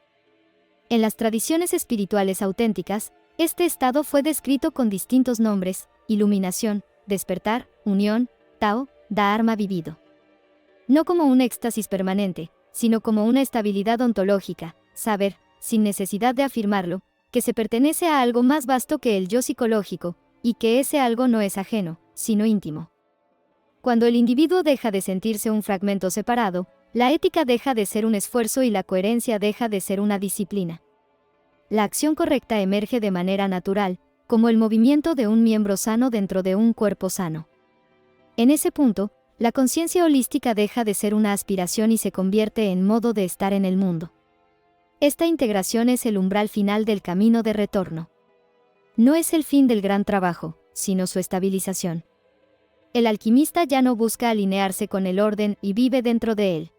En las tradiciones espirituales auténticas, este estado fue descrito con distintos nombres: iluminación, despertar, unión, Tao, Dharma vivido. No como un éxtasis permanente, sino como una estabilidad ontológica, saber, sin necesidad de afirmarlo, que se pertenece a algo más vasto que el yo psicológico, y que ese algo no es ajeno, sino íntimo. Cuando el individuo deja de sentirse un fragmento separado, la ética deja de ser un esfuerzo y la coherencia deja de ser una disciplina. La acción correcta emerge de manera natural, como el movimiento de un miembro sano dentro de un cuerpo sano. En ese punto, la conciencia holística deja de ser una aspiración y se convierte en modo de estar en el mundo. Esta integración es el umbral final del camino de retorno. No es el fin del gran trabajo, sino su estabilización. El alquimista ya no busca alinearse con el orden y vive dentro de él.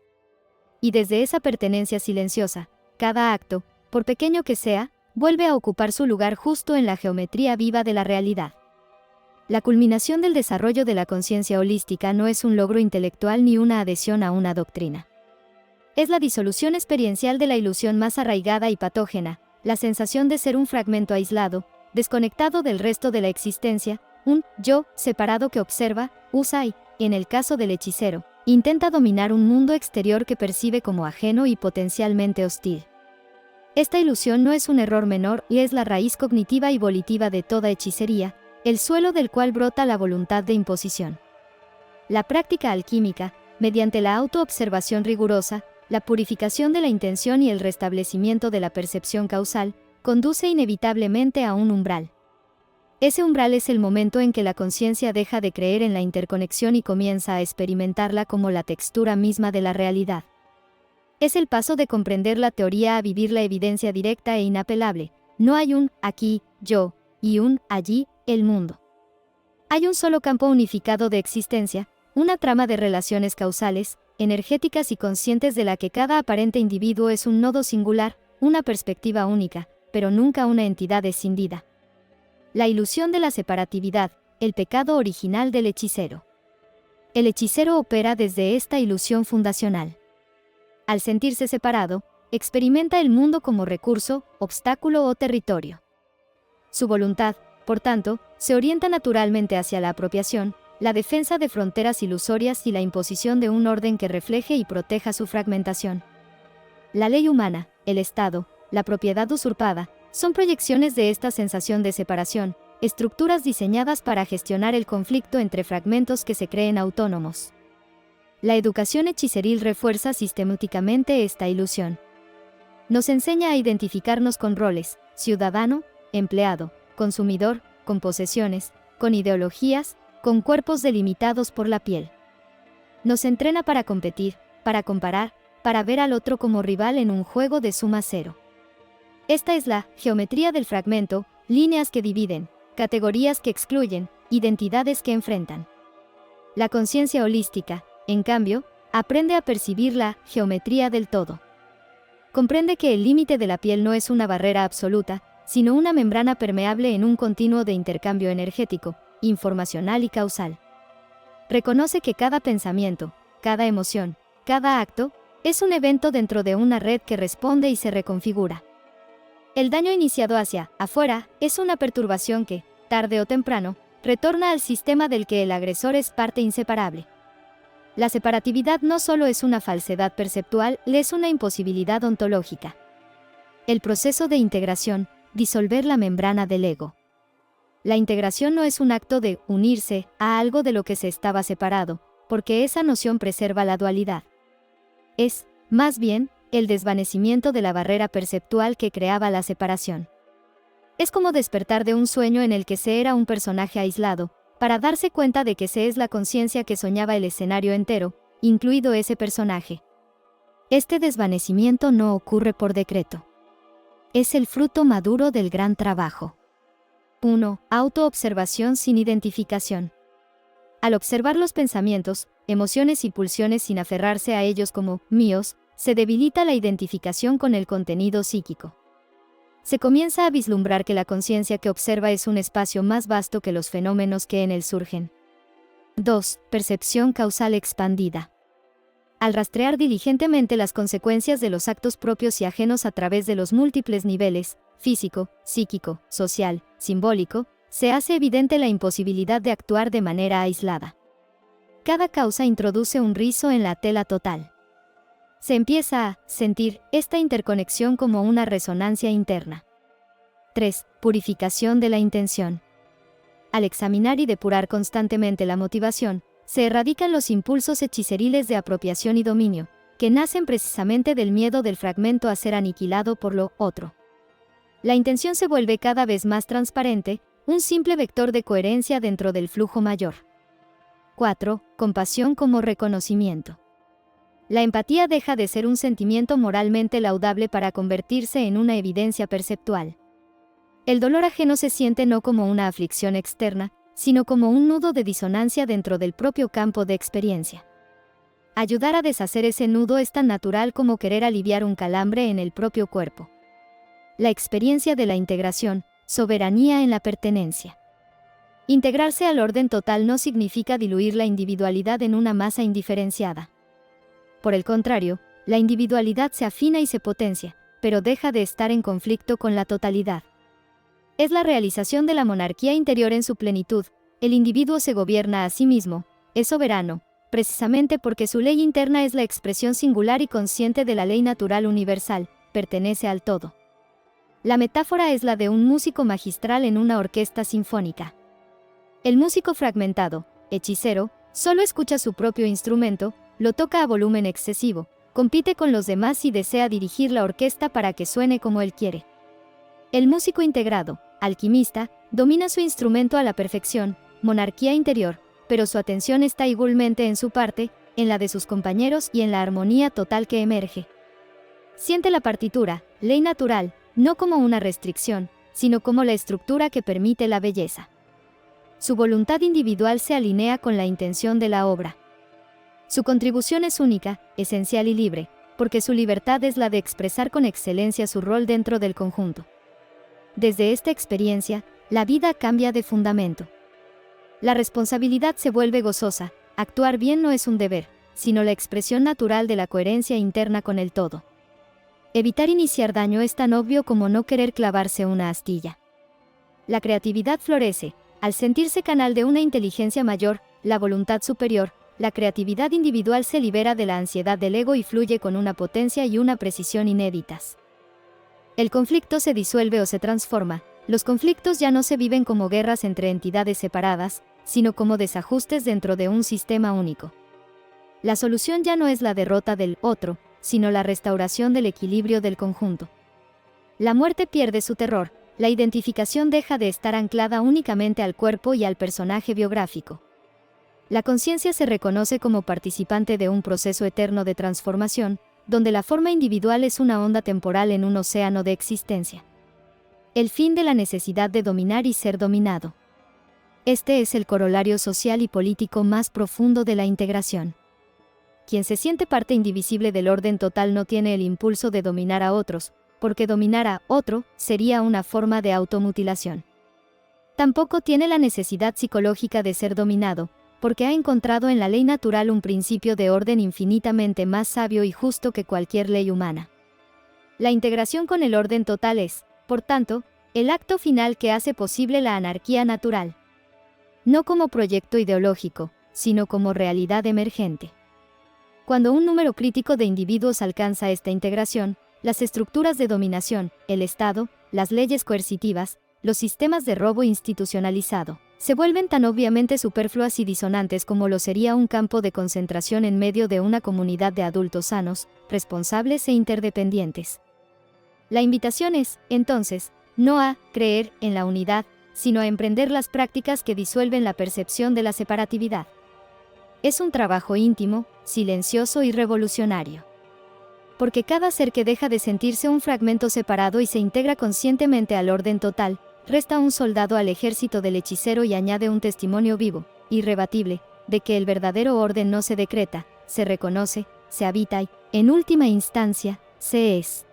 Y desde esa pertenencia silenciosa, cada acto, por pequeño que sea, vuelve a ocupar su lugar justo en la geometría viva de la realidad. La culminación del desarrollo de la conciencia holística no es un logro intelectual ni una adhesión a una doctrina. Es la disolución experiencial de la ilusión más arraigada y patógena, la sensación de ser un fragmento aislado, desconectado del resto de la existencia, un yo separado que observa, usa y, en el caso del hechicero, intenta dominar un mundo exterior que percibe como ajeno y potencialmente hostil. Esta ilusión no es un error menor y es la raíz cognitiva y volitiva de toda hechicería, el suelo del cual brota la voluntad de imposición. La práctica alquímica, mediante la autoobservación rigurosa, la purificación de la intención y el restablecimiento de la percepción causal, conduce inevitablemente a un umbral. Ese umbral es el momento en que la conciencia deja de creer en la interconexión y comienza a experimentarla como la textura misma de la realidad. Es el paso de comprender la teoría a vivir la evidencia directa e inapelable. No hay un aquí, yo, y un allí, el mundo. Hay un solo campo unificado de existencia, una trama de relaciones causales, energéticas y conscientes de la que cada aparente individuo es un nodo singular, una perspectiva única, pero nunca una entidad escindida. La ilusión de la separatividad, el pecado original del hechicero. El hechicero opera desde esta ilusión fundacional. Al sentirse separado, experimenta el mundo como recurso, obstáculo o territorio. Su voluntad, por tanto, se orienta naturalmente hacia la apropiación, la defensa de fronteras ilusorias y la imposición de un orden que refleje y proteja su fragmentación. La ley humana, el Estado, la propiedad usurpada, son proyecciones de esta sensación de separación, estructuras diseñadas para gestionar el conflicto entre fragmentos que se creen autónomos. La educación hechiceril refuerza sistemáticamente esta ilusión. Nos enseña a identificarnos con roles: ciudadano, empleado, consumidor, con posesiones, con ideologías, con cuerpos delimitados por la piel. Nos entrena para competir, para comparar, para ver al otro como rival en un juego de suma cero. Esta es la geometría del fragmento, líneas que dividen, categorías que excluyen, identidades que enfrentan. La conciencia holística, en cambio, aprende a percibir la geometría del todo. Comprende que el límite de la piel no es una barrera absoluta, sino una membrana permeable en un continuo de intercambio energético, informacional y causal. Reconoce que cada pensamiento, cada emoción, cada acto, es un evento dentro de una red que responde y se reconfigura. El daño iniciado hacia afuera es una perturbación que, tarde o temprano, retorna al sistema del que el agresor es parte inseparable. La separatividad no solo es una falsedad perceptual, es una imposibilidad ontológica. El proceso de integración, disolver la membrana del ego. La integración no es un acto de unirse a algo de lo que se estaba separado, porque esa noción preserva la dualidad. Es, más bien, el desvanecimiento de la barrera perceptual que creaba la separación. Es como despertar de un sueño en el que se era un personaje aislado, para darse cuenta de que se es la conciencia que soñaba el escenario entero, incluido ese personaje. Este desvanecimiento no ocurre por decreto. Es el fruto maduro del gran trabajo. 1. Autoobservación sin identificación. Al observar los pensamientos, emociones y pulsiones sin aferrarse a ellos como míos, se debilita la identificación con el contenido psíquico. Se comienza a vislumbrar que la conciencia que observa es un espacio más vasto que los fenómenos que en él surgen. 2. Percepción causal expandida. Al rastrear diligentemente las consecuencias de los actos propios y ajenos a través de los múltiples niveles, físico, psíquico, social, simbólico, se hace evidente la imposibilidad de actuar de manera aislada. Cada causa introduce un rizo en la tela total. Se empieza a sentir esta interconexión como una resonancia interna. 3. Purificación de la intención. Al examinar y depurar constantemente la motivación, se erradican los impulsos hechiceriles de apropiación y dominio, que nacen precisamente del miedo del fragmento a ser aniquilado por lo otro. La intención se vuelve cada vez más transparente, un simple vector de coherencia dentro del flujo mayor. 4. Compasión como reconocimiento. La empatía deja de ser un sentimiento moralmente laudable para convertirse en una evidencia perceptual. El dolor ajeno se siente no como una aflicción externa, sino como un nudo de disonancia dentro del propio campo de experiencia. Ayudar a deshacer ese nudo es tan natural como querer aliviar un calambre en el propio cuerpo. La experiencia de la integración, soberanía en la pertenencia. Integrarse al orden total no significa diluir la individualidad en una masa indiferenciada. Por el contrario, la individualidad se afina y se potencia, pero deja de estar en conflicto con la totalidad. Es la realización de la monarquía interior en su plenitud. El individuo se gobierna a sí mismo, es soberano, precisamente porque su ley interna es la expresión singular y consciente de la ley natural universal, pertenece al todo. La metáfora es la de un músico magistral en una orquesta sinfónica. El músico fragmentado, hechicero, solo escucha su propio instrumento, lo toca a volumen excesivo, compite con los demás y desea dirigir la orquesta para que suene como él quiere. El músico integrado, alquimista, domina su instrumento a la perfección, monarquía interior, pero su atención está igualmente en su parte, en la de sus compañeros y en la armonía total que emerge. Siente la partitura, ley natural, no como una restricción, sino como la estructura que permite la belleza. Su voluntad individual se alinea con la intención de la obra. Su contribución es única, esencial y libre, porque su libertad es la de expresar con excelencia su rol dentro del conjunto. Desde esta experiencia, la vida cambia de fundamento. La responsabilidad se vuelve gozosa, actuar bien no es un deber, sino la expresión natural de la coherencia interna con el todo. Evitar iniciar daño es tan obvio como no querer clavarse una astilla. La creatividad florece, al sentirse canal de una inteligencia mayor, la voluntad superior. La creatividad individual se libera de la ansiedad del ego y fluye con una potencia y una precisión inéditas. El conflicto se disuelve o se transforma. Los conflictos ya no se viven como guerras entre entidades separadas, sino como desajustes dentro de un sistema único. La solución ya no es la derrota del otro, sino la restauración del equilibrio del conjunto. La muerte pierde su terror, la identificación deja de estar anclada únicamente al cuerpo y al personaje biográfico. La conciencia se reconoce como participante de un proceso eterno de transformación, donde la forma individual es una onda temporal en un océano de existencia. El fin de la necesidad de dominar y ser dominado. Este es el corolario social y político más profundo de la integración. Quien se siente parte indivisible del orden total no tiene el impulso de dominar a otros, porque dominar a otro sería una forma de automutilación. Tampoco tiene la necesidad psicológica de ser dominado, porque ha encontrado en la ley natural un principio de orden infinitamente más sabio y justo que cualquier ley humana. La integración con el orden total es, por tanto, el acto final que hace posible la anarquía natural. No como proyecto ideológico, sino como realidad emergente. Cuando un número crítico de individuos alcanza esta integración, las estructuras de dominación, el Estado, las leyes coercitivas, los sistemas de robo institucionalizado se vuelven tan obviamente superfluas y disonantes como lo sería un campo de concentración en medio de una comunidad de adultos sanos, responsables e interdependientes. La invitación es, entonces, no a creer en la unidad, sino a emprender las prácticas que disuelven la percepción de la separatividad. Es un trabajo íntimo, silencioso y revolucionario. Porque cada ser que deja de sentirse un fragmento separado y se integra conscientemente al orden total, resta un soldado al ejército del hechicero y añade un testimonio vivo, irrebatible, de que el verdadero orden no se decreta, se reconoce, se habita y, en última instancia, se es.